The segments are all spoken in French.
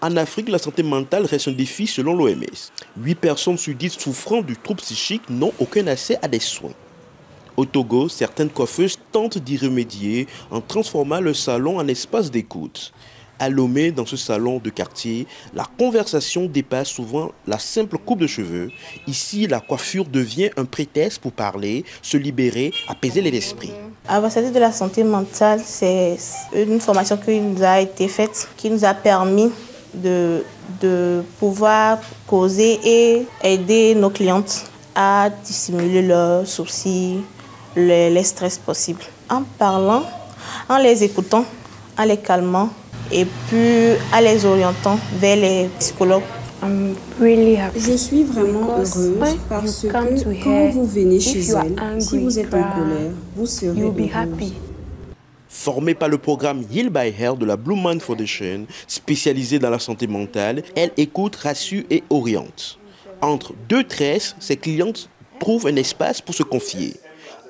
En Afrique, la santé mentale reste un défi selon l'OMS. 8 personnes sur 10 souffrant du trouble psychique n'ont aucun accès à des soins. Au Togo, certaines coiffeuses tentent d'y remédier en transformant le salon en espace d'écoute. À Lomé, dans ce salon de quartier, la conversation dépasse souvent la simple coupe de cheveux. Ici, la coiffure devient un prétexte pour parler, se libérer, apaiser les esprits. Ambassadeur de la santé mentale, c'est une formation qui nous a été faite, qui nous a permis de pouvoir causer et aider nos clientes à dissimuler leurs soucis, les stress possibles. En parlant, en les écoutant, en les calmant et puis en les orientant vers les psychologues. Je suis vraiment heureuse parce que quand vous venez chez elle, si vous êtes en colère, vous serez heureuse. Formée par le programme Heal by Health de la Blue Man Foundation, spécialisée dans la santé mentale, elle écoute, rassure et oriente. Entre deux tresses, ses clientes trouvent un espace pour se confier.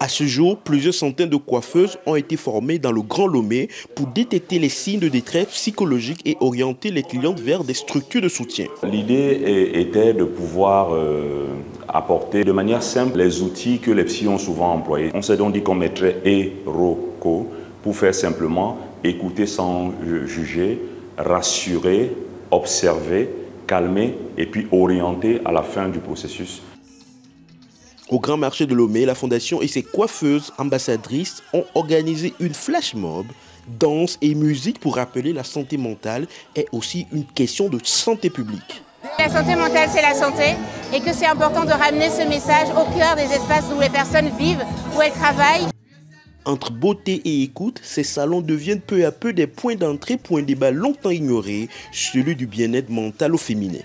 À ce jour, plusieurs centaines de coiffeuses ont été formées dans le Grand Lomé pour détecter les signes de détresse psychologique et orienter les clientes vers des structures de soutien. L'idée était de pouvoir apporter de manière simple les outils que les psys ont souvent employés. On s'est donc dit qu'on mettrait EROCO pour faire simplement écouter sans juger, rassurer, observer, calmer et puis orienter à la fin du processus. Au Grand Marché de Lomé, la Fondation et ses coiffeuses ambassadrices ont organisé une flash mob. Danse et musique pour rappeler la santé mentale est aussi une question de santé publique. La santé mentale, c'est la santé et que c'est important de ramener ce message au cœur des espaces où les personnes vivent, où elles travaillent. Entre beauté et écoute, ces salons deviennent peu à peu des points d'entrée pour un débat longtemps ignoré, celui du bien-être mental au féminin.